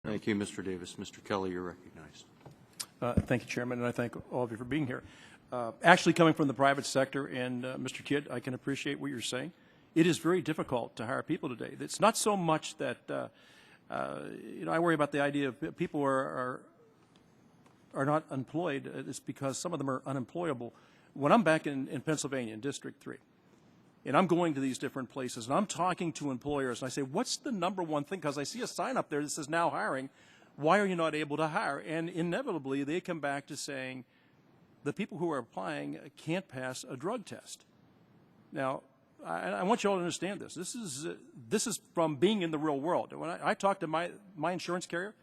Thank you, Mr. Davis. Mr. Kelly, you're recognized. Thank you, Chairman, and I thank all of you for being here. Actually, coming from the private sector, and Mr. Kidd, I can appreciate what you're saying. It is very difficult to hire people today. It's not so much that, I worry about the idea of people are not employed. It's because some of them are unemployable. When I'm back in Pennsylvania, in District 3, and I'm going to these different places, and I'm talking to employers, and I say, what's the number one thing? Because I see a sign up there that says now hiring. Why are you not able to hire? And inevitably, they come back to saying the people who are applying can't pass a drug test. Now, I want you all to understand this. This is from being in the real world. When I talk to my insurance carrier,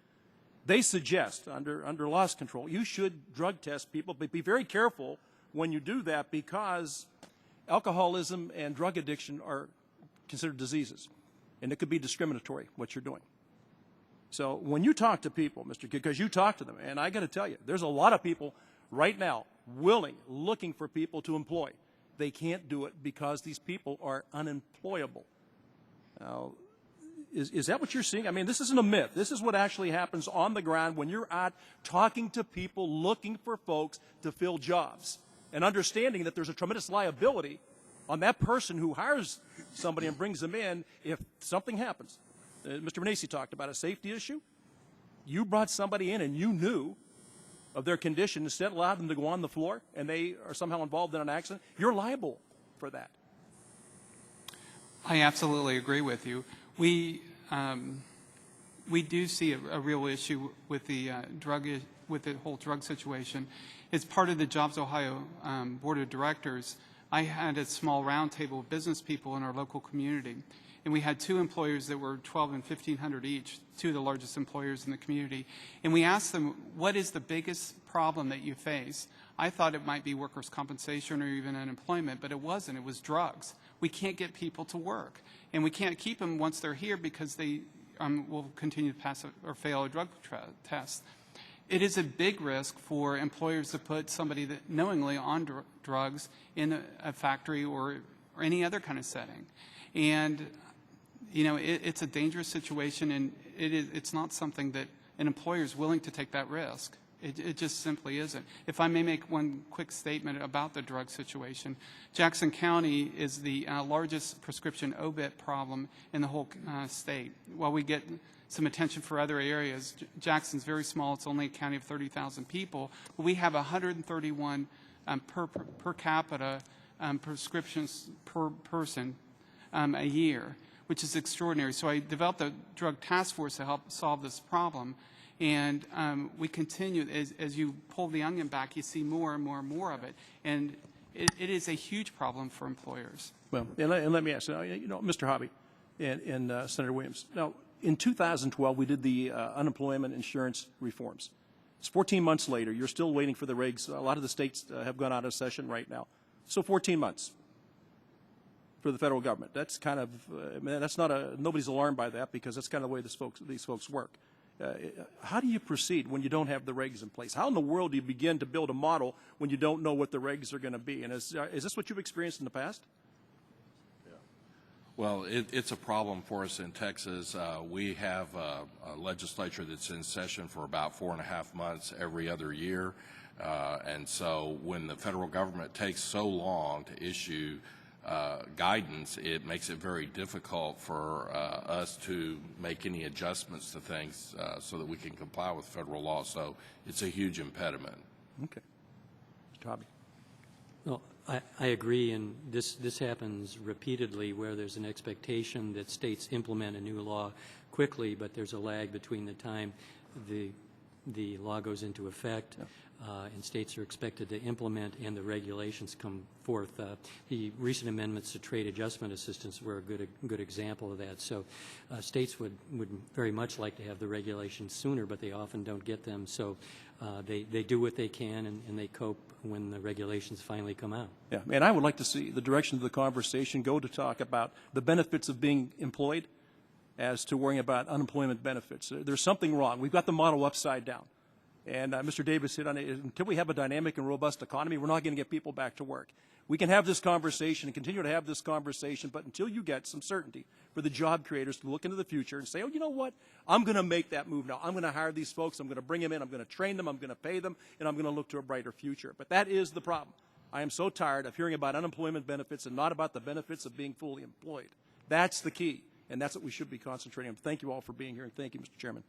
they suggest under loss control, you should drug test people, but be very careful when you do that because alcoholism and drug addiction are considered diseases, and it could be discriminatory what you're doing. So when you talk to people, Mr. Kidd, because you talk to them, and I got to tell you, there's a lot of people right now looking for people to employ. They can't do it because these people are unemployable. Now, is that what you're seeing? I mean, this isn't a myth. This is what actually happens on the ground when you're out talking to people looking for folks to fill jobs and understanding that there's a tremendous liability on that person who hires somebody and brings them in if something happens. Mr. Manesi talked about a safety issue. You brought somebody in and you knew of their condition, instead allowed them to go on the floor and they are somehow involved in an accident, you're liable for that. I absolutely agree with you. We do see a real issue with the whole drug situation. As part of the Jobs Ohio Board of Directors, I had a small roundtable of business people in our local community. And we had two employers that were 1,200 and 1,500 each, two of the largest employers in the community. And we asked them, what is the biggest problem that you face? I thought it might be workers' compensation or even unemployment, but it wasn't. It was drugs. We can't get people to work. And we can't keep them once they're here because they will continue to pass or fail a drug test. It is a big risk for employers to put somebody that knowingly on drugs in a factory or any other kind of setting. And it's a dangerous situation, and it's not something that an employer is willing to take that risk. It just simply isn't. If I may make one quick statement about the drug situation, Jackson County is the largest prescription OBIT problem in the whole state. While we get some attention for other areas, Jackson's very small. It's only a county of 30,000 people. But we have 131 per capita prescriptions per person a year, which is extraordinary. So I developed a drug task force to help solve this problem. And we continue, as you pull the onion back, you see more and more and more of it. And it is a huge problem for employers. Well, and let me ask, Mr. Hobby and Senator Williams. Now, in 2012, we did the unemployment insurance reforms. It's 14 months later. You're still waiting for the regs. A lot of the states have gone out of session right now. So 14 months for the federal government. That's kind of, that's not nobody's alarmed by that because that's kind of the way these folks work. How do you proceed when you don't have the regs in place? How in the world do you begin to build a model when you don't know what the regs are going to be? And is this what you've experienced in the past? Yeah. Well, it's a problem for us in Texas. We have a legislature that's in session for about 4.5 months every other year. And so when the federal government takes so long to issue guidance, it makes it very difficult for us to make any adjustments to things so that we can comply with federal law. So it's a huge impediment. Okay. Mr. Hobby. Well, I agree, and this happens repeatedly where there's an expectation that states implement a new law quickly, but there's a lag between the time the law goes into effect. Yeah. And states are expected to implement and the regulations come forth. The recent amendments to trade adjustment assistance were a good example of that. So states would very much like to have the regulations sooner, but they often don't get them. So they do what they can and they cope when the regulations finally come out. Yeah, and I would like to see the direction of the conversation go to talk about the benefits of being employed as to worrying about unemployment benefits. There's something wrong. We've got the model upside down. And Mr. Davis hit on it. Until we have a dynamic and robust economy, we're not going to get people back to work. We can have this conversation and continue to have this conversation, but until you get some certainty for the job creators to look into the future and say, oh, you know what? I'm going to make that move now. I'm going to hire these folks. I'm going to bring them in. I'm going to train them. I'm going to pay them. And I'm going to look to a brighter future. But that is the problem. I am so tired of hearing about unemployment benefits and not about the benefits of being fully employed. That's the key. And that's what we should be concentrating on. Thank you all for being here. And thank you, Mr. Chairman.